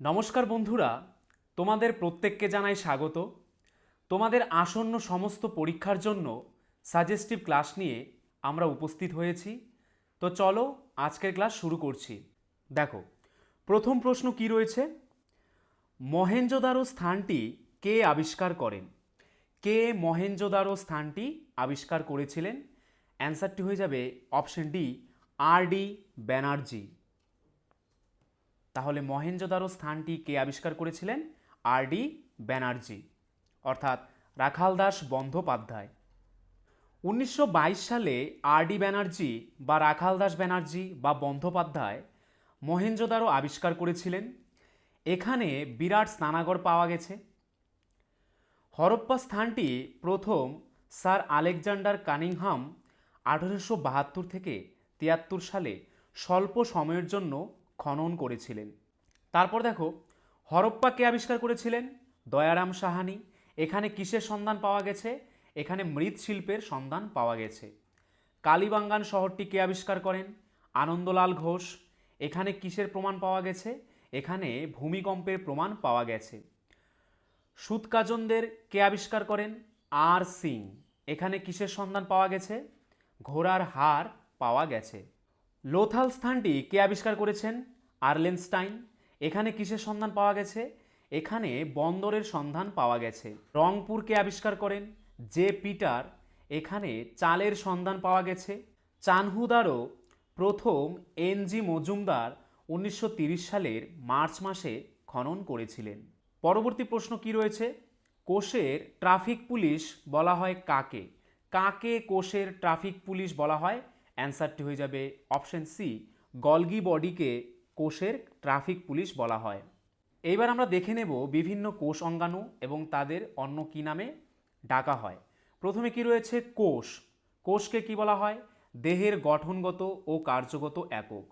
নমস্কার বন্ধুরা, তোমাদের প্রত্যেককে জানাই স্বাগত। তোমাদের আসন্ন সমস্ত পরীক্ষার জন্য সাজেস্টিভ ক্লাস নিয়ে আমরা উপস্থিত হয়েছি। তো চলো আজকের ক্লাস শুরু করছি। দেখো, প্রথম প্রশ্ন কি রয়েছে? মহেঞ্জোদারো স্থানটি কে আবিষ্কার করেন? কে মহেঞ্জোদারো স্থানটি আবিষ্কার করেছিলেন? অ্যান্সারটি হয়ে যাবে অপশন ডি, আর.ডি. ব্যানার্জি। তাহলে মহেঞ্জোদারো স্থানটি কে আবিষ্কার করেছিলেন? আর.ডি. ব্যানার্জি, অর্থাৎ রাখালদাস বন্দ্যোপাধ্যায়। 1922 সালে আর.ডি. ব্যানার্জি বা রাখালদাস ব্যানার্জি বা বন্দ্যোপাধ্যায় মহেঞ্জোদারো আবিষ্কার করেছিলেন। এখানে বিরাট স্নানাগার পাওয়া গেছে। হরপ্পা স্থানটি প্রথম স্যার আলেকজান্ডার কানিংহাম 1872 থেকে 73 সালে স্বল্প সময়ের জন্য খনন করেছিলেন। তারপর দেখো, হরপ্পা কে আবিষ্কার করেছিলেন? দয়ারাম সাহানি। এখানে কিসের সন্ধান পাওয়া গেছে? এখানে মৃৎশিল্পের সন্ধান পাওয়া গেছে। কালীবাঙ্গান শহরটি কে আবিষ্কার করেন? আনন্দলাল ঘোষ। এখানে কিসের প্রমাণ পাওয়া গেছে? এখানে ভূমিকম্পের প্রমাণ পাওয়া গেছে। সুতকাজনদের কে আবিষ্কার করেন? আর সিং। এখানে কিসের সন্ধান পাওয়া গেছে? ঘোড়ার হাড় পাওয়া গেছে। লোথাল স্থানটি কে আবিষ্কার করেছেন? আর্লেনস্টাইন। এখানে কিসের সন্ধান পাওয়া গেছে? এখানে বন্দরের সন্ধান পাওয়া গেছে। রংপুর কে আবিষ্কার করেন? J Peter. এখানে চালের সন্ধান পাওয়া গেছে। চানহুদারও প্রথম এন.জি. মজুমদার 1930 সালের মার্চ মাসে খনন করেছিলেন। পরবর্তী প্রশ্ন কি রয়েছে? কোষের ট্রাফিক পুলিশ বলা হয় কাকে? কাকে কোষের ট্রাফিক পুলিশ বলা হয়? অ্যান্সারটি হয়ে যাবে অপশন সি, গলগি বডিকে কোষের ট্রাফিক পুলিশ বলা হয়। এইবার আমরা দেখে নেব বিভিন্ন কোষ অঙ্গাণু এবং তাদের অন্য কী নামে ডাকা হয়। প্রথমে কি রয়েছে? কোষ। কোষকে কি বলা হয়? দেহের গঠনগত ও কার্যগত একক।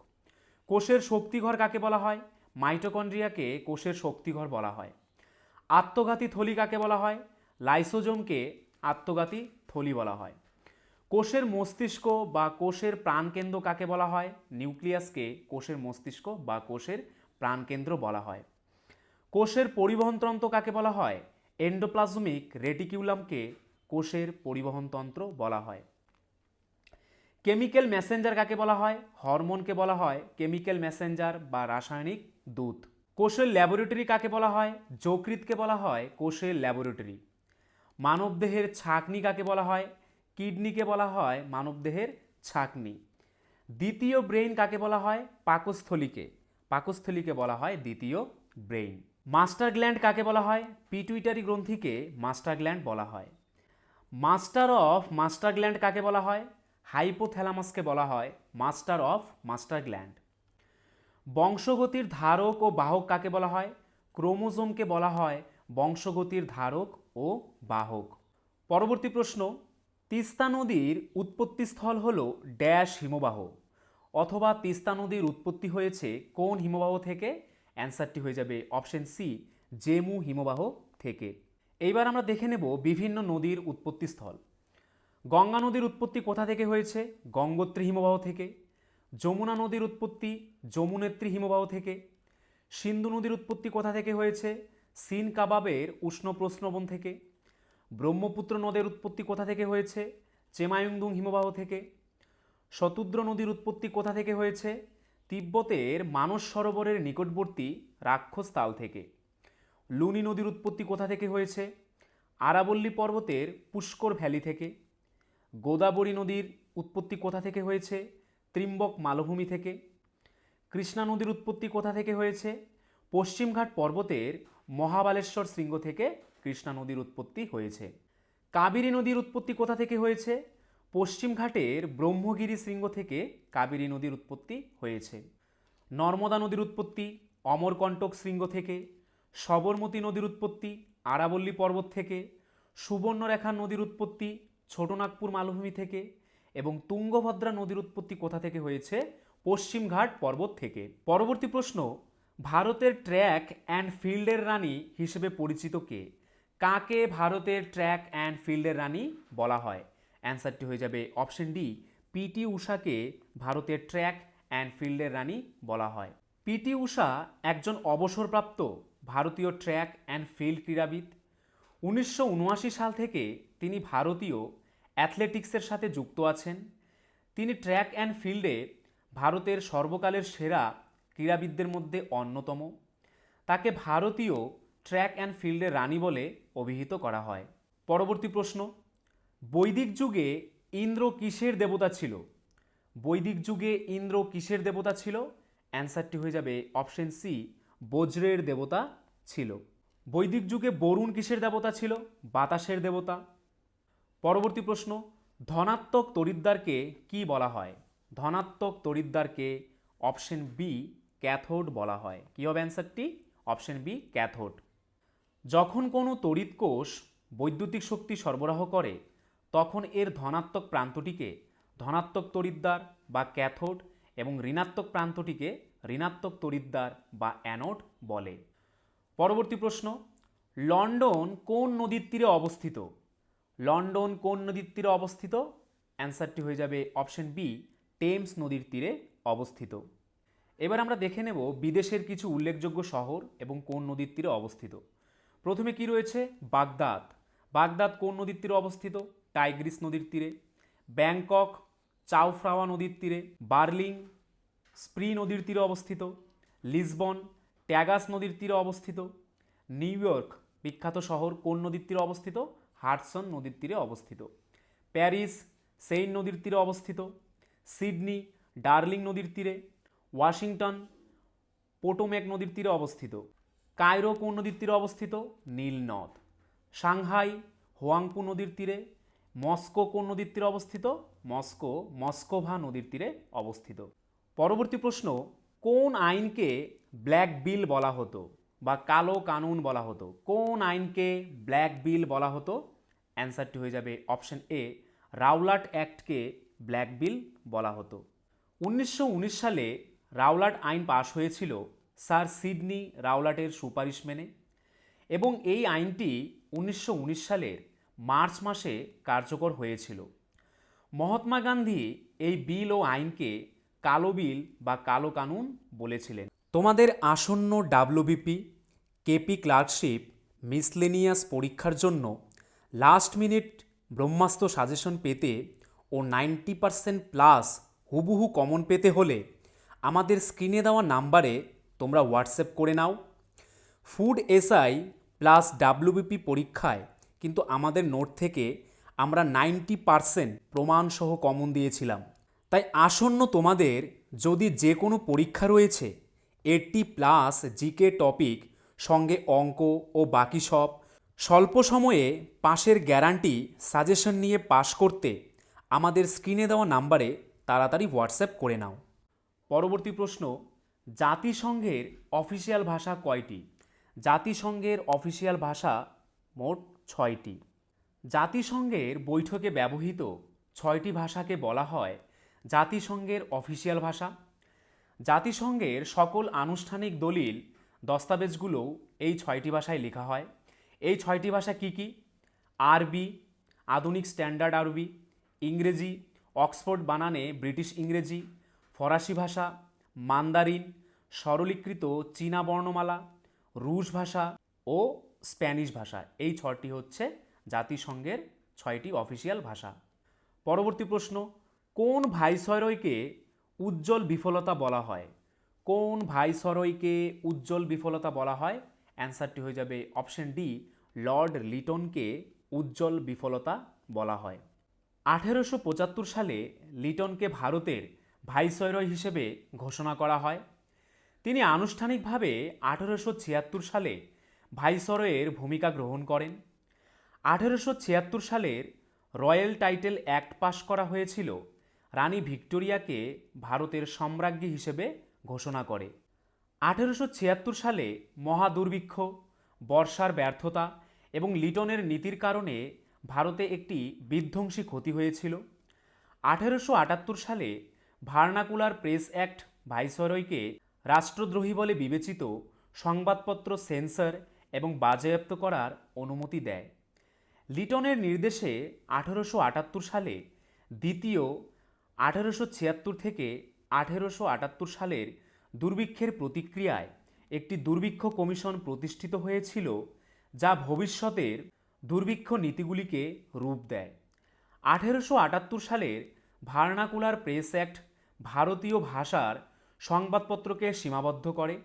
কোষের শক্তিঘর কাকে বলা হয়? মাইটোকন্ড্রিয়াকে কোষের শক্তিঘর বলা হয়। আত্মঘাতী থলি কাকে বলা হয়? লাইসোজোমকে আত্মঘাতী থলি বলা হয়। কোষের মস্তিষ্ক বা কোষের প্রাণকেন্দ্র কাকে বলা হয়? নিউক্লিয়াসকে কোষের মস্তিষ্ক বা কোষের প্রাণকেন্দ্র বলা হয়। কোষের পরিবহনতন্ত্র কাকে বলা হয়? এন্ডোপ্লাজমিক রেটিকিউলামকে কোষের পরিবহনতন্ত্র বলা হয়। কেমিক্যাল মেসেঞ্জার কাকে বলা হয়? হরমোনকে বলা হয় কেমিক্যাল মেসেঞ্জার বা রাসায়নিক দূত। কোষের ল্যাবরেটরি কাকে বলা হয়? যকৃৎকে বলা হয় কোষের ল্যাবরেটরি। মানবদেহের ছাঁকনি কাকে বলা হয়? কিডনিকে বলা হয় মানবদেহের ছাঁকনি। দ্বিতীয় ব্রেইন কাকে বলা হয়? পাকস্থলীকে। পাকস্থলীকে বলা হয় দ্বিতীয় ব্রেইন। মাস্টার গ্ল্যান্ড কাকে বলা হয়? পিটুইটারি গ্রন্থিকে মাস্টার গ্ল্যান্ড বলা হয়। মাস্টার অফ মাস্টার গ্ল্যান্ড কাকে বলা হয়? হাইপোথ্যালামাসকে বলা হয় মাস্টার অফ মাস্টার গ্ল্যান্ড। বংশগতির ধারক ও বাহক কাকে বলা হয়? ক্রোমোজোমকে বলা হয় বংশগতির ধারক ও বাহক। পরবর্তী প্রশ্ন, তিস্তা নদীর উৎপত্তিস্থল হল ড্যাশ হিমবাহ, অথবা তিস্তা নদীর উৎপত্তি হয়েছে কোন হিমবাহ থেকে? অ্যান্সারটি হয়ে যাবে অপশন সি, জেমু হিমবাহ থেকে। এইবার আমরা দেখে নেব বিভিন্ন নদীর উৎপত্তিস্থল। গঙ্গা নদীর উৎপত্তি কোথা থেকে হয়েছে? গঙ্গোত্রী হিমবাহ থেকে। যমুনা নদীর উৎপত্তি যমুনেত্রী হিমবাহ থেকে। সিন্ধু নদীর উৎপত্তি কোথা থেকে হয়েছে? সিন কাবাবের উষ্ণ প্রস্রবণ থেকে। ব্রহ্মপুত্র নদের উৎপত্তি কোথা থেকে হয়েছে? চেমায়ুংদুং হিমবাহ থেকে। শতুদ্র নদীর উৎপত্তি কোথা থেকে হয়েছে? তিব্বতের মানস সরোবরের নিকটবর্তী রাক্ষস তাল থেকে। লুনি নদীর উৎপত্তি কোথা থেকে হয়েছে? আরাবল্লী পর্বতের পুষ্কর ভ্যালি থেকে। গোদাবরী নদীর উৎপত্তি কোথা থেকে হয়েছে? ত্রিম্বক মালভূমি থেকে। কৃষ্ণা নদীর উৎপত্তি কোথা থেকে হয়েছে? পশ্চিমঘাট পর্বতের মহাবালেশ্বর শৃঙ্গ থেকে কৃষ্ণা নদীর উৎপত্তি হয়েছে। কাবেরী নদীর উৎপত্তি কোথা থেকে হয়েছে? পশ্চিমঘাটের ব্রহ্মগিরি শৃঙ্গ থেকে কাবেরী নদীর উৎপত্তি হয়েছে। নর্মদা নদীর উৎপত্তি অমরকণ্টক শৃঙ্গ থেকে। সবরমতী নদীর উৎপত্তি আরাবল্লী পর্বত থেকে। সুবর্ণরেখা নদীর উৎপত্তি ছোটনাগপুর মালভূমি থেকে। এবং তুঙ্গভদ্রা নদীর উৎপত্তি কোথা থেকে হয়েছে? পশ্চিমঘাট পর্বত থেকে। পরবর্তী প্রশ্ন, ভারতের ট্র্যাক অ্যান্ড ফিল্ডের রানী হিসেবে পরিচিত কে? কাকে ভারতের ট্র্যাক অ্যান্ড ফিল্ডের রানী বলা হয়? অ্যান্সারটি হয়ে যাবে অপশন ডি, পিটি ঊষাকে ভারতের ট্র্যাক অ্যান্ড ফিল্ডের রানী বলা হয়। পিটি ঊষা একজন অবসরপ্রাপ্ত ভারতীয় ট্র্যাক অ্যান্ড ফিল্ড ক্রীড়াবিদ। 1979 সাল থেকে তিনি ভারতীয় অ্যাথলেটিক্সের সাথে যুক্ত আছেন। তিনি ট্র্যাক অ্যান্ড ফিল্ডে ভারতের সর্বকালের সেরা ক্রীড়াবিদদের মধ্যে অন্যতম। তাকে ভারতীয় ট্র্যাক অ্যান্ড ফিল্ডের রানী বলে অভিহিত করা হয়। পরবর্তী প্রশ্ন, বৈদিক যুগে ইন্দ্র কিসের দেবতা ছিল? বৈদিক যুগে ইন্দ্র কিসের দেবতা ছিল? অ্যান্সারটি হয়ে যাবে অপশন সি, বজ্রের দেবতা ছিল। বৈদিক যুগে বরুণ কিসের দেবতা ছিল? বাতাসের দেবতা। পরবর্তী প্রশ্ন, ধনাত্মক তড়িৎদ্বারকে কি বলা হয়? ধনাত্মক তড়িৎদ্বারকে অপশন বি, ক্যাথোড বলা হয়। কি হবে অ্যান্সারটি? Option B, cathode. যখন কোনো তড়িৎ কোষ বৈদ্যুতিক শক্তি সরবরাহ করে তখন এর ধনাত্মক প্রান্তটিকে ধনাত্মক তড়িৎদ্বার বা ক্যাথোড এবং ঋণাত্মক প্রান্তটিকে ঋণাত্মক তড়িৎদ্বার বা অ্যানোড বলে। পরবর্তী প্রশ্ন, লন্ডন কোন নদীর তীরে অবস্থিত? লন্ডন কোন নদীর তীরে অবস্থিত? অ্যান্সারটি হয়ে যাবে অপশন বি, টেমস নদীর তীরে অবস্থিত। এবার আমরা দেখে নেব বিদেশের কিছু উল্লেখযোগ্য শহর এবং কোন নদীর তীরে অবস্থিত। প্রথমে কি রয়েছে? বাগদাদ। বাগদাদ কোন নদীর তীরে অবস্থিত? টাইগ্রিস নদীর তীরে। ব্যাংকক চাওফ্রাওয়া নদীর তীরে। বার্লিন স্প্রি নদীর তীরে অবস্থিত। লিসবন ট্যাগাস নদীর তীরে অবস্থিত। নিউ ইয়র্ক বিখ্যাত শহর কোন নদীর তীরে অবস্থিত? হাডসন নদীর তীরে অবস্থিত। প্যারিস সেইন নদীর তীরে অবস্থিত। সিডনি ডার্লিং নদীর তীরে। ওয়াশিংটন পোটোমেক নদীর তীরে অবস্থিত। কায়রো কোন নদীর তীরে অবস্থিত? নীল নদ। সাংহাই হোয়াংপু নদীর তীরে। মস্কো কোন নদীর তীরে অবস্থিত? মস্কো মস্কোভা নদীর তীরে অবস্থিত। পরবর্তী প্রশ্ন, কোন আইনকে ব্ল্যাক বিল বলা হতো বা কালো কানুন বলা হতো? কোন আইনকে ব্ল্যাক বিল বলা হতো? অ্যান্সারটি হয়ে যাবে অপশন এ, রাওলাট অ্যাক্টকে ব্ল্যাক বিল বলা হতো। 1919 সালে রাওলাট আইন পাশ হয়েছিল স্যার সিডনি রাওলাটের সুপারিশ মেনে এবং এই আইনটি 1919 সালের মার্চ মাসে কার্যকর হয়েছিল। মহাত্মা গান্ধী এই বিল ও আইনকে কালো বিল বা কালো কানুন বলেছিলেন। তোমাদের আসন্ন ডাব্লিউবিপি, কেপি ক্লার্কশিপ, মিসলেনিয়াস পরীক্ষার জন্য লাস্ট মিনিট ব্রহ্মাস্ত্র সাজেশন পেতে ও 90% প্লাস হুবহু কমন পেতে হলে আমাদের স্ক্রিনে দেওয়া নাম্বারে তোমরা হোয়াটসঅ্যাপ করে নাও। ফুড এসআই প্লাস ডাব্লিউবিপি পরীক্ষায় কিন্তু আমাদের নোট থেকে আমরা 90% প্রমাণসহ কমন দিয়েছিলাম। তাই আসন্ন তোমাদের যদি যে কোনো পরীক্ষা রয়েছে 80+ জিকে টপিক সঙ্গে অঙ্ক ও বাকি সব স্বল্প সময়ে পাশের গ্যারান্টি সাজেশন নিয়ে পাশ করতে আমাদের স্ক্রিনে দেওয়া নাম্বারে তাড়াতাড়ি হোয়াটসঅ্যাপ করে নাও। পরবর্তী প্রশ্ন, জাতিসংঘের অফিসিয়াল ভাষা কয়টি? জাতিসংঘের অফিসিয়াল ভাষা মোট 6টি। জাতিসংঘের বৈঠকে ব্যবহৃত 6টি ভাষাকে বলা হয় জাতিসংঘের অফিসিয়াল ভাষা। জাতিসংঘের সকল আনুষ্ঠানিক দলিল দস্তাবেজগুলোও এই 6টি ভাষায় লেখা হয়। এই 6টি ভাষা কি কি? আরবি আধুনিক স্ট্যান্ডার্ড আরবি, ইংরেজি অক্সফোর্ড বানানে ব্রিটিশ ইংরেজি, ফরাসি ভাষা, মান্দারিন সরলীকৃত চীনা বর্ণমালা, রুশ ভাষা ও স্প্যানিশ ভাষা। এই 6টি হচ্ছে জাতিসংঘের 6টি অফিসিয়াল ভাষা। পরবর্তী প্রশ্ন, কোন ভাইসরয়কে উজ্জ্বল বিফলতা বলা হয়? কোন ভাইসরয়কে উজ্জ্বল বিফলতা বলা হয়? অ্যান্সারটি হয়ে যাবে অপশন ডি, লর্ড লিটনকে উজ্জ্বল বিফলতা বলা হয়। 1875 সালে লিটনকে ভারতের ভাইসরয় হিসেবে ঘোষণা করা হয়। তিনি আনুষ্ঠানিকভাবে 1876 সালে ভাইসরয়ের ভূমিকা গ্রহণ করেন। 1876 সালের রয়্যাল টাইটেল অ্যাক্ট পাশ করা হয়েছিল রানী ভিক্টোরিয়াকে ভারতের সম্রাজ্ঞী হিসেবে ঘোষণা করে। 1876 সালে মহাদুর্ভিক্ষ, বর্ষার ব্যর্থতা এবং লিটনের নীতির কারণে ভারতে একটি বিধ্বংসী ক্ষতি হয়েছিল। 1878 সালে ভার্নাকুলার প্রেস অ্যাক্ট ভাইসরয়কে রাষ্ট্রদ্রোহী বলে বিবেচিত সংবাদপত্র সেন্সর এবং বাজেয়াপ্ত করার অনুমতি দেয়। লিটনের নির্দেশে 1878 সালে দ্বিতীয় 1876 থেকে 1878 সালের দুর্ভিক্ষের প্রতিক্রিয়ায় একটি দুর্ভিক্ষ কমিশন প্রতিষ্ঠিত হয়েছিল, যা ভবিষ্যতের দুর্ভিক্ষ নীতিগুলিকে রূপ দেয়। 1878 সালের ভার্নাকুলার প্রেস অ্যাক্ট ভারতীয় ভাষার সংবাদপত্রকে সীমাবদ্ধ করে।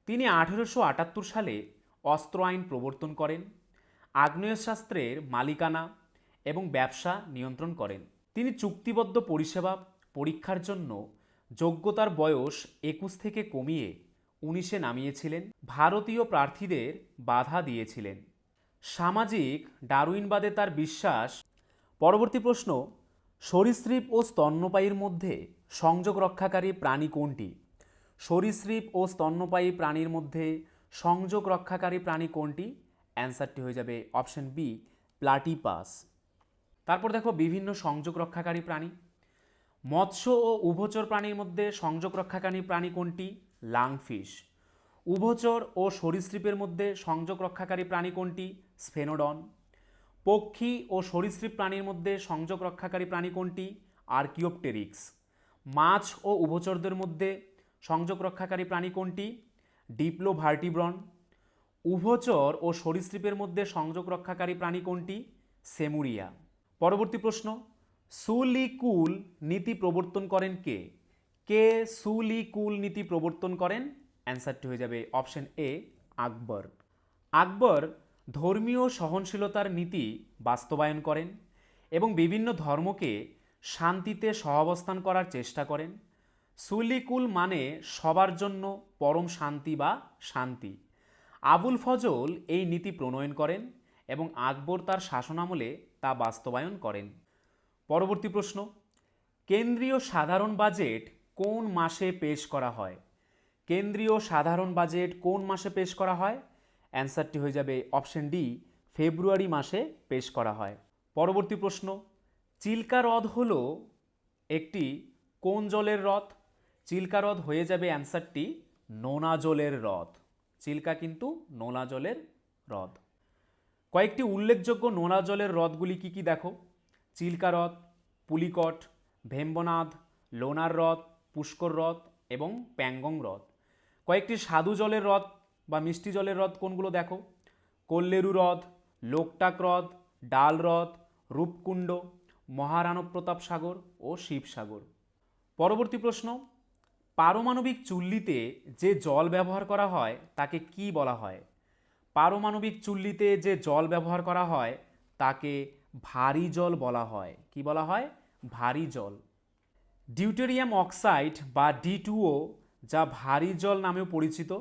তিনি 1878 সালে অস্ত্র আইন প্রবর্তন করেন, আগ্নেয়াস্ত্রের মালিকানা এবং ব্যবসা নিয়ন্ত্রণ করেন। তিনি চুক্তিবদ্ধ পরিষেবা পরীক্ষার জন্য যোগ্যতার বয়স 21 থেকে কমিয়ে 19-এ নামিয়েছিলেন। ভারতীয় প্রার্থীদের বাধা দিয়েছিলেন। সামাজিক ডারউইনবাদে তার বিশ্বাস। পরবর্তী প্রশ্ন, সরীসৃপ ও স্তন্যপায়ীর মধ্যে সংযোগ রক্ষাকারী প্রাণী কোনটি? সরীসৃপ ও স্তন্যপায়ী প্রাণীর মধ্যে সংযোগ রক্ষাকারী প্রাণী কোনটি? অ্যান্সারটি হয়ে যাবে অপশন বি, প্লাটিপাস। তারপর দেখো বিভিন্ন সংযোগ রক্ষাকারী প্রাণী। মৎস্য ও উভচর প্রাণীর মধ্যে সংযোগ রক্ষাকারী প্রাণী কোনটি? লাংফিশ। উভচর ও সরীসৃপের মধ্যে সংযোগ রক্ষাকারী প্রাণী কোনটি? স্ফেনোডন। পক্ষী ও সরীসৃপ প্রাণীর মধ্যে সংযোগ রক্ষাকারী প্রাণী কোনটি? আর্কিওপটেরিক্স। মাছ ও উভচরদের মধ্যে সংযোগ রক্ষাকারী প্রাণী কোনটি? ডিপ্লোভার্টিব্রন। উভচর ও সরীসৃপের মধ্যে সংযোগ রক্ষাকারী প্রাণী কোনটি? সেমুরিয়া। পরবর্তী প্রশ্ন, সুলিকুল নীতি প্রবর্তন করেন কে? কে সুলিকুল নীতি প্রবর্তন করেন? অ্যান্সারটি হয়ে যাবে অপশন এ, আকবর। আকবর ধর্মীয় সহনশীলতার নীতি বাস্তবায়ন করেন এবং বিভিন্ন ধর্মকে শান্তিতে সহাবস্থান করার চেষ্টা করেন। সুলিকুল মানে সবার জন্য পরম শান্তি বা শান্তি। আবুল ফজল এই নীতি প্রণয়ন করেন এবং আকবর তার শাসনামলে তা বাস্তবায়ন করেন। পরবর্তী প্রশ্ন, কেন্দ্রীয় সাধারণ বাজেট কোন মাসে পেশ করা হয়? কেন্দ্রীয় সাধারণ বাজেট কোন মাসে পেশ করা হয়? অ্যান্সারটি হয়ে যাবে অপশন ডি, ফেব্রুয়ারি মাসে পেশ করা হয়। পরবর্তী প্রশ্ন, চিল্কা হ্রদ হল একটি কোন জলের হ্রদ? চিল্কা হ্রদ হয়ে যাবে অ্যান্সারটি নোনা জলের হ্রদ। চিল্কা কিন্তু নোনা জলের হ্রদ। কয়েকটি উল্লেখযোগ্য নোনা জলের হ্রদগুলি কি কি দেখো? চিল্কা হ্রদ, পুলিকট, ভেম্বনাথ, লোনার হ্রদ, পুষ্কর হ্রদ এবং প্যাংগং হ্রদ। কয়েকটি স্বাদু জলের হ্রদ বা মিষ্টি জলের হ্রদ কোনগুলো দেখো? কল্লেরু হ্রদ, লোকটাক হ্রদ, ডাল হ্রদ, রূপকুণ্ড, মহারাণা প্রতাপ সাগর ও শিবসাগর। পরবর্তী প্রশ্ন, পারমাণবিক চুল্লিতে যে জল ব্যবহার করা হয় তাকে কি বলা হয়? পারমাণবিক চুল্লিতে যে জল ব্যবহার করা হয় তাকে ভারী জল বলা হয়। কি বলা হয়? ভারী জল। ডিউটেরিয়াম অক্সাইড বা D2O, যা ভারী জল নামেও পরিচিত,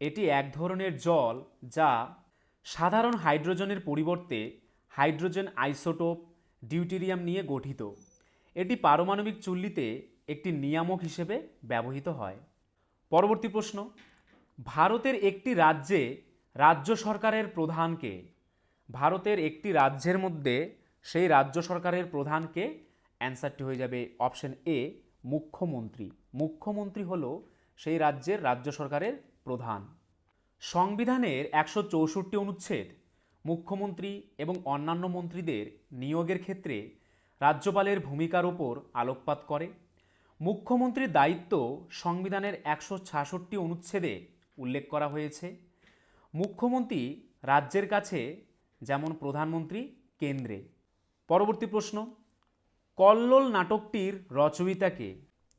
এটি এক ধরনের জল যা সাধারণ হাইড্রোজেনের পরিবর্তে হাইড্রোজেন আইসোটোপ ডিউটেরিয়াম নিয়ে গঠিত। এটি পারমাণবিক চুল্লিতে একটি নিয়ামক হিসেবে ব্যবহৃত হয়। পরবর্তী প্রশ্ন, ভারতের একটি রাজ্যে রাজ্য সরকারের প্রধানকে? ভারতের একটি রাজ্যের মধ্যে সেই রাজ্য সরকারের প্রধানকে? অ্যান্সারটি হয়ে যাবে অপশন এ, মুখ্যমন্ত্রী। মুখ্যমন্ত্রী হল সেই রাজ্যের রাজ্য সরকারের প্রধান। সংবিধানের 164 অনুচ্ছেদ মুখ্যমন্ত্রী এবং অন্যান্য মন্ত্রীদের নিয়োগের ক্ষেত্রে রাজ্যপালের ভূমিকার ওপর আলোকপাত করে। মুখ্যমন্ত্রীর দায়িত্ব সংবিধানের 166 অনুচ্ছেদে উল্লেখ করা হয়েছে। মুখ্যমন্ত্রী রাজ্যের কাছে যেমন প্রধানমন্ত্রী কেন্দ্রে। পরবর্তী প্রশ্ন, কল্লোল নাটকটির রচয়িতা কে?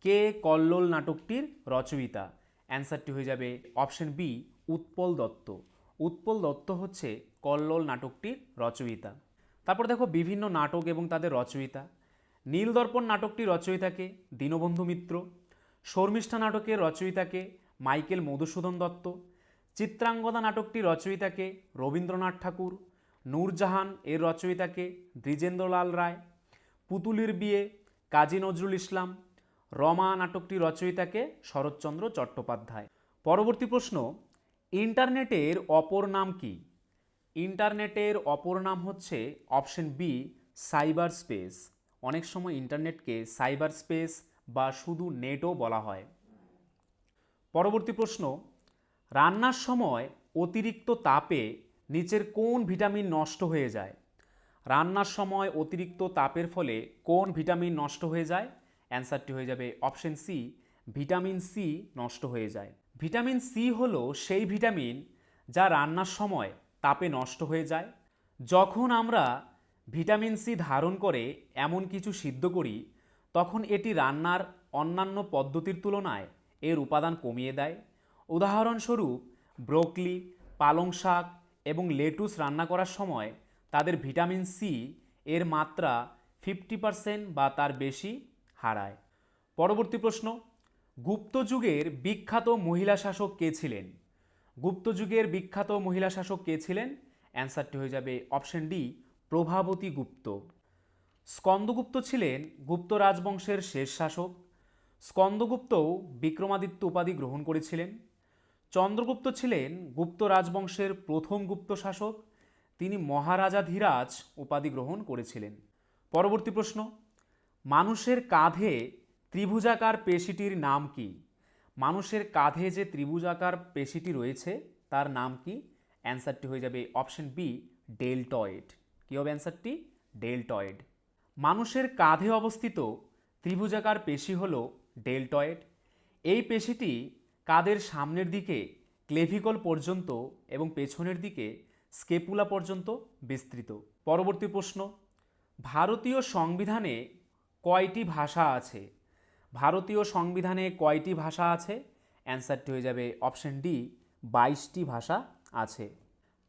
কে কল্লোল নাটকটির রচয়িতা? অ্যান্সারটি হয়ে যাবে অপশন বি, উৎপল দত্ত। উৎপল দত্ত হচ্ছে কল্লোল নাটকটির রচয়িতা। তারপর দেখো বিভিন্ন নাটক এবং তাদের রচয়িতা। নীলদর্পণ নাটকটির রচয়িতাকে? দীনবন্ধু মিত্র। শর্মিষ্ঠা নাটকের রচয়িতাকে? মাইকেল মধুসূদন দত্ত। চিত্রাঙ্গদা নাটকটির রচয়িতাকে? রবীন্দ্রনাথ ঠাকুর। নূরজাহান এর রচয়িতাকে? দ্বিজেন্দ্রলাল রায়। পুতুলির বিয়ে কাজী নজরুল ইসলাম। রমা নাটকটির রচয়িতাকে? শরৎচন্দ্র চট্টোপাধ্যায়। পরবর্তী প্রশ্ন, ইন্টারনেটের অপর নাম কি? ইন্টারনেটের অপর নাম হচ্ছে অপশন বি, সাইবার স্পেস। অনেক সময় ইন্টারনেটকে সাইবার স্পেস বা শুধু নেটও বলা হয়। পরবর্তী প্রশ্ন, রান্নার সময় অতিরিক্ত তাপে নিচের কোন ভিটামিন নষ্ট হয়ে যায়? রান্নার সময় অতিরিক্ত তাপের ফলে কোন ভিটামিন নষ্ট হয়ে যায়? অ্যান্সারটি হয়ে যাবে অপশন সি, ভিটামিন সি নষ্ট হয়ে যায়। ভিটামিন সি হলো সেই ভিটামিন যা রান্নার সময় তাপে নষ্ট হয়ে যায়। যখন আমরা ভিটামিন সি ধারণ করে এমন কিছু সিদ্ধ করি তখন এটি রান্নার অন্যান্য পদ্ধতির তুলনায় এর উপাদান কমিয়ে দেয়। উদাহরণস্বরূপ ব্রোকলি, পালং শাক এবং লেটুস রান্না করার সময় তাদের ভিটামিন সি এর মাত্রা 50% বা তার বেশি হারায়। পরবর্তী প্রশ্ন, গুপ্ত যুগের বিখ্যাত মহিলা শাসক কে ছিলেন? গুপ্ত যুগের বিখ্যাত মহিলা শাসক কে ছিলেন? অ্যান্সারটি হয়ে যাবে অপশন ডি, প্রভাবতী গুপ্ত। স্কন্দগুপ্ত ছিলেন গুপ্ত রাজবংশের শেষ শাসক। স্কন্দগুপ্তও বিক্রমাদিত্য উপাধি গ্রহণ করেছিলেন। চন্দ্রগুপ্ত ছিলেন গুপ্ত রাজবংশের প্রথম গুপ্ত শাসক। তিনি মহারাজাধিরাজ উপাধি গ্রহণ করেছিলেন। পরবর্তী প্রশ্ন, মানুষের কাঁধে ত্রিভুজাকার পেশিটির নাম কি? মানুষের কাঁধে যে ত্রিভুজাকার পেশিটি রয়েছে তার নাম কি? অ্যান্সারটি হয়ে যাবে অপশন বি, ডেলটয়েড। কী হবে অ্যান্সারটি? ডেলটয়েড। মানুষের কাঁধে অবস্থিত ত্রিভুজাকার পেশি হল ডেলটয়েড। এই পেশিটি কাঁধের সামনের দিকে ক্লেভিকল পর্যন্ত এবং পেছনের দিকে স্কেপুলা পর্যন্ত বিস্তৃত। পরবর্তী প্রশ্ন, ভারতীয় সংবিধানে কয়টি ভাষা আছে? ভারতীয় সংবিধানে কয়টি ভাষা আছে? অ্যান্সারটি হয়ে যাবে অপশন ডি, 22টি ভাষা আছে।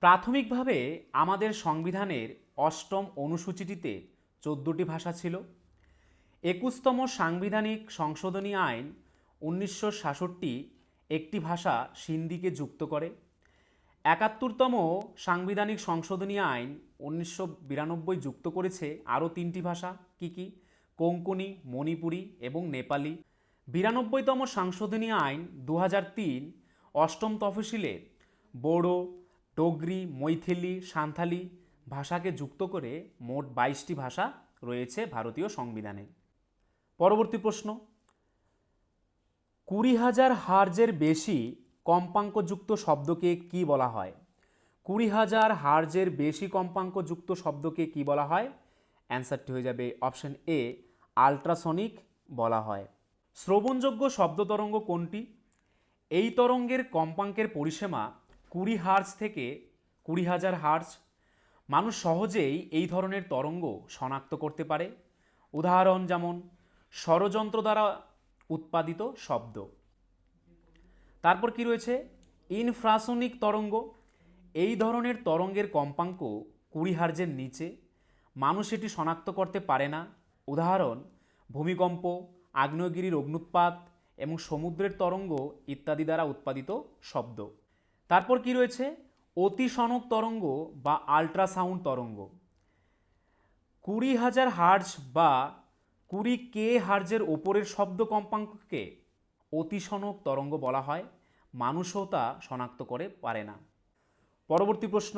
প্রাথমিকভাবে আমাদের সংবিধানের 8ম অনুসূচিটিতে 14টি ভাষা ছিল। 21তম সাংবিধানিক সংশোধনী আইন 1966 একটি ভাষা সিন্ধিকে যুক্ত করে। 71তম সাংবিধানিক সংশোধনী আইন 1992 যুক্ত করেছে আরও 3টি ভাষা। কি কি? কোঙ্কণি, মণিপুরি এবং নেপালি। 92তম সংশোধনী আইন 2003 অষ্টম তফসিলে বোডো, ডোগরি, মৈথিলি, সাঁওতালি ভাষাকে যুক্ত করে মোট 22টি ভাষা রয়েছে ভারতীয় সংবিধানে। পরবর্তী প্রশ্ন, 20,000 হার্জের বেশি কম্পাঙ্কযুক্ত শব্দকে কি বলা হয়? 20,000 হার্জের বেশি কম্পাঙ্কযুক্ত শব্দকে কি বলা হয়? অ্যান্সারটি হয়ে যাবে অপশন এ, আল্ট্রাসনিক বলা হয়। শ্রবণযোগ্য শব্দ তরঙ্গ কোনটি? এই তরঙ্গের কম্পাঙ্কের পরিসীমা 20 হার্জ থেকে 20,000 হার্জ। মানুষ সহজেই এই ধরনের তরঙ্গ শনাক্ত করতে পারে। উদাহরণ যেমন ষড়যন্ত্র দ্বারা উৎপাদিত শব্দ। তারপর কি রয়েছে? ইনফ্রাসনিক তরঙ্গ। এই ধরনের তরঙ্গের কম্পাঙ্ক 20 হার্জের নিচে। মানুষ এটি শনাক্ত করতে পারে না। উদাহরণ ভূমিকম্প, আগ্নেয়গিরির অগ্ন্যুৎপাত এবং সমুদ্রের তরঙ্গ ইত্যাদি দ্বারা উৎপাদিত শব্দ। তারপর কি রয়েছে? অতিসনক তরঙ্গ বা আল্ট্রাসাউন্ড তরঙ্গ। 20,000 হার্জ বা 20K হার্জের ওপরের শব্দ কম্পাঙ্ককে অতিসনক তরঙ্গ বলা হয়। মানুষও তা শনাক্ত করে পারে না। পরবর্তী প্রশ্ন,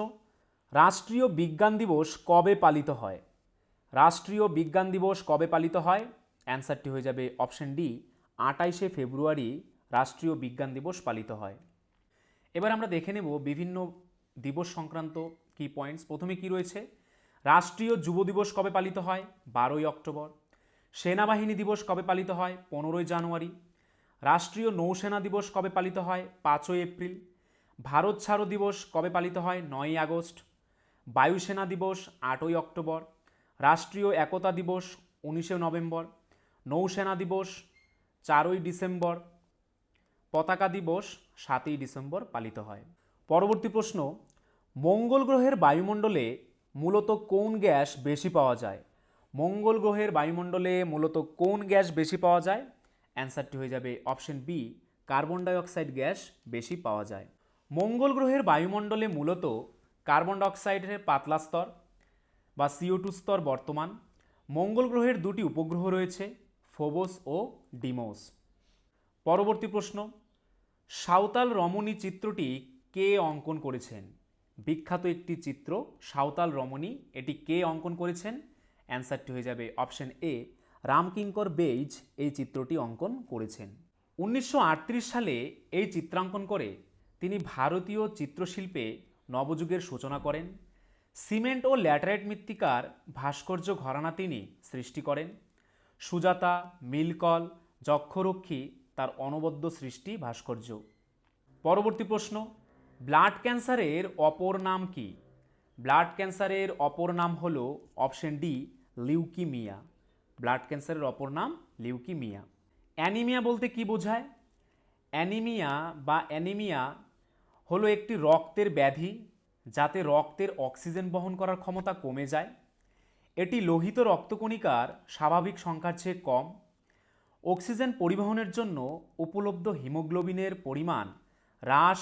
রাষ্ট্রীয় বিজ্ঞান দিবস কবে পালিত হয়? রাষ্ট্রীয় বিজ্ঞান দিবস কবে পালিত হয়? অ্যান্সারটি হয়ে যাবে অপশন ডি, 28শে ফেব্রুয়ারি রাষ্ট্রীয় বিজ্ঞান দিবস পালিত হয়। এবার আমরা দেখে নেব বিভিন্ন দিবস সংক্রান্ত কি পয়েন্টস। প্রথমে কি রয়েছে? রাষ্ট্রীয় যুব দিবস কবে পালিত হয়? 12ই অক্টোবর। সেনাবাহিনী দিবস কবে পালিত হয়? 15ই জানুয়ারি। রাষ্ট্রীয় নৌসেনা দিবস কবে পালিত হয়? 5ই এপ্রিল। ভারত ছাড়ো দিবস কবে পালিত হয়? 9ই আগস্ট। বায়ুসেনা দিবস 8ই অক্টোবর। রাষ্ট্রীয় একতা দিবস 19শে নভেম্বর। নৌসেনা দিবস 4ই ডিসেম্বর। পতাকা দিবস 7ই ডিসেম্বর পালিত হয়। পরবর্তী প্রশ্ন, মঙ্গল গ্রহের বায়ুমণ্ডলে মূলত কোন গ্যাস বেশি পাওয়া যায়? মঙ্গল গ্রহের বায়ুমণ্ডলে মূলত কোন গ্যাস বেশি পাওয়া যায়? অ্যান্সারটি হয়ে যাবে option B, carbon dioxide gas বেশি পাওয়া যায়। মঙ্গল গ্রহের বায়ুমণ্ডলে মূলত কার্বন ডাইঅক্সাইডের পাতলা স্তর বা CO2 স্তর বর্তমান। মঙ্গল গ্রহের 2টি উপগ্রহ রয়েছে, ফোবস ও ডিমোস। পরবর্তী প্রশ্ন, সাঁওতাল রমণী চিত্রটি কে অঙ্কন করেছেন? বিখ্যাত একটি চিত্র সাঁওতাল রমণী, এটি কে অঙ্কন করেছেন? অ্যান্সারটি হয়ে যাবে অপশন এ, রামকিঙ্কর বেইজ এই চিত্রটি অঙ্কন করেছেন। 1938 সালে এই চিত্রাঙ্কন করে তিনি ভারতীয় চিত্রশিল্পে নবযুগের সূচনা করেন। সিমেন্ট ও ল্যাটেরাইট মৃত্তিকার ভাস্কর্য ঘরানা তিনি সৃষ্টি করেন। সুজাতা, মিলকল, যক্ষরক্ষী তার অনবদ্য সৃষ্টি ভাস্কর্য। পরবর্তী প্রশ্ন, ব্লাড ক্যান্সারের অপর নাম কি? ব্লাড ক্যান্সারের অপর নাম হলো অপশন ডি লিউকিমিয়া। ব্লাড ক্যান্সারের অপর নাম লিউকিমিয়া। অ্যানিমিয়া বলতে কি বোঝায়? অ্যানিমিয়া হলো একটি রক্তের ব্যাধি যাতে রক্তের অক্সিজেন বহন করার ক্ষমতা কমে যায়। এটি লোহিত রক্তকণিকার স্বাভাবিক সংখ্যার চেয়ে কম। অক্সিজেন পরিবহনের জন্য উপলব্ধ হিমোগ্লোবিনের পরিমাণ হ্রাস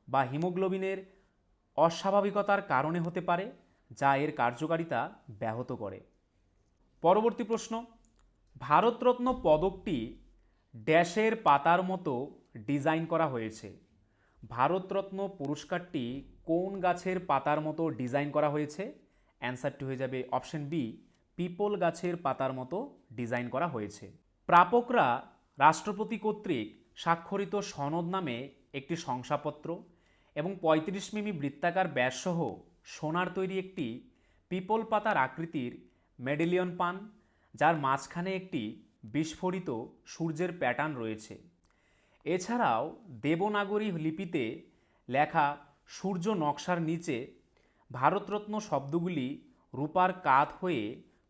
বা হিমোগ্লোবিনের অস্বাভাবিকতার কারণে হতে পারে, যা এর কার্যকারিতা ব্যাহত করে। পরবর্তী প্রশ্ন, ভারতরত্ন পদকটি ড্যাশের পাতার মতো ডিজাইন করা হয়েছে। ভারতরত্ন পুরস্কারটি কোন গাছের পাতার মতো ডিজাইন করা হয়েছে? অ্যান্সারটি হয়ে যাবে অপশন বি পিপল গাছের পাতার মতো ডিজাইন করা হয়েছে। প্রাপকরা রাষ্ট্রপতি কর্তৃক স্বাক্ষরিত সনদ নামে একটি শংসাপত্র এবং ৩৫ মিমি বৃত্তাকার ব্যাসসহ সোনার তৈরি একটি পিপল পাতার আকৃতির মেডেলিয়ন পান, যার মাঝখানে একটি বিস্ফোরিত সূর্যের প্যাটার্ন রয়েছে। এছাড়াও দেবনাগরী লিপিতে লেখা সূর্য নকশার নিচে ভারতরত্ন শব্দগুলি রূপার কাত হয়ে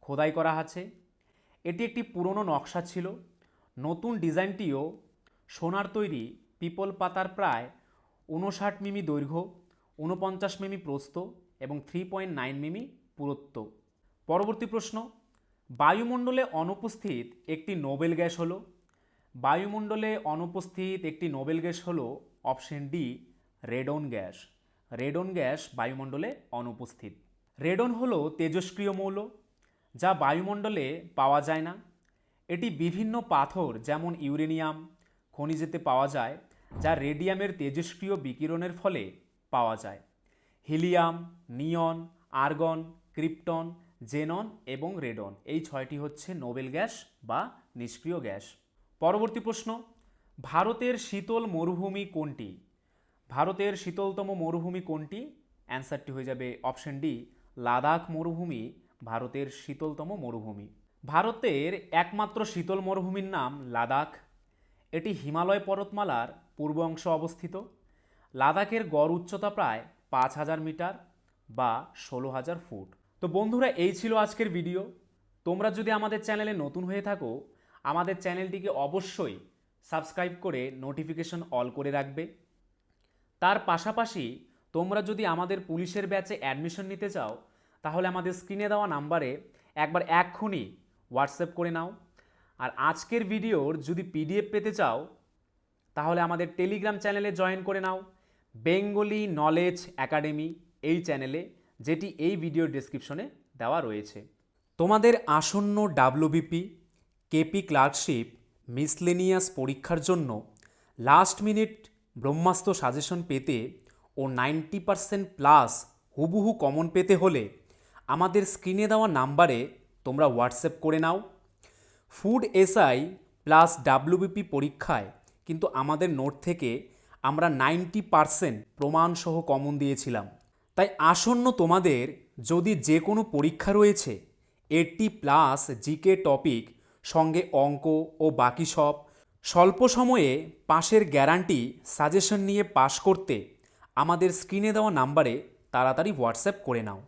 খোদাই করা আছে। এটি একটি পুরনো নকশা ছিল। নতুন ডিজাইনটিও সোনার তৈরি পিপল পাতার প্রায় 59 মিমি দৈর্ঘ্য, 49 মিমি প্রস্থ এবং 3.9 মিমি পুরুত্ব। পরবর্তী প্রশ্ন, বায়ুমণ্ডলে অনুপস্থিত একটি নোবেল গ্যাস হলো? বায়ুমণ্ডলে অনুপস্থিত একটি নোবেল গ্যাস হলো option D radon gas. Radon gas বায়ুমণ্ডলে অনুপস্থিত। রেডন হলো তেজস্ক্রিয় মৌল যা বায়ুমণ্ডলে পাওয়া যায় না। এটি বিভিন্ন পাথর যেমন ইউরেনিয়াম খনিজেতে পাওয়া যায়, যা রেডিয়ামের তেজস্ক্রিয় বিকিরণের ফলে পাওয়া যায়। হিলিয়াম, নিয়ন, আর্গন, ক্রিপ্টন, জেনন এবং রেডন এই 6টি হচ্ছে নোবেল গ্যাস বা নিষ্ক্রিয় গ্যাস। পরবর্তী প্রশ্ন, ভারতের শীতল মরুভূমি কোনটি? ভারতের শীতলতম মরুভূমি কোনটি? অ্যান্সারটি হয়ে যাবে অপশন ডি লাদাখ মরুভূমি ভারতের শীতলতম মরুভূমি। ভারতের একমাত্র শীতল মরুভূমির নাম লাদাখ। এটি হিমালয় পর্বতমালার পূর্ব অংশে অবস্থিত। লাদাখের গড় উচ্চতা প্রায় 5000 মিটার বা 16,000 ফুট। তো বন্ধুরা, এই ছিল আজকের ভিডিও। তোমরা যদি আমাদের চ্যানেলে নতুন হয়ে থাকো, আমাদের চ্যানেলটিকে অবশ্যই সাবস্ক্রাইব করে নোটিফিকেশন অল করে রাখবে। তার পাশাপাশি তোমরা যদি আমাদের পুলিশের ব্যাচে অ্যাডমিশন নিতে চাও, তাহলে আমাদের স্ক্রিনে দেওয়া নাম্বারে একবার এক্ষুনি হোয়াটসঅ্যাপ করে নাও। আর আজকের ভিডিওর যদি পিডিএফ পেতে চাও, তাহলে আমাদের টেলিগ্রাম চ্যানেলে জয়েন করে নাও, বেঙ্গলি নলেজ একাডেমি এই চ্যানেলে, যেটি এই ভিডিওর ডেসক্রিপশনে দেওয়া রয়েছে। তোমাদের আসন্ন ডাব্লিউবিপি, কেপি ক্লার্কশিপ, মিসলেনিয়াস পরীক্ষার জন্য লাস্ট মিনিট ব্রহ্মাস্ত্র সাজেশন পেতে ও 90% প্লাস হুবহু কমন পেতে হলে আমাদের স্ক্রিনে দেওয়া নাম্বারে তোমরা হোয়াটসঅ্যাপ করে নাও। ফুড এসআই প্লাস ডাব্লিউবিপি পরীক্ষায় কিন্তু আমাদের নোট থেকে আমরা 90% প্রমাণসহ কমন দিয়েছিলাম। তাই আসন্ন তোমাদের যদি যে কোনো পরীক্ষা রয়েছে, 80+ জিকে টপিক সঙ্গে অঙ্ক ও বাকি সব, স্বল্প সময়ে পাশের গ্যারান্টি সাজেশন নিয়ে পাশ করতে আমাদের স্ক্রিনে দেওয়া নাম্বারে তাড়াতাড়ি হোয়াটসঅ্যাপ করে নাও।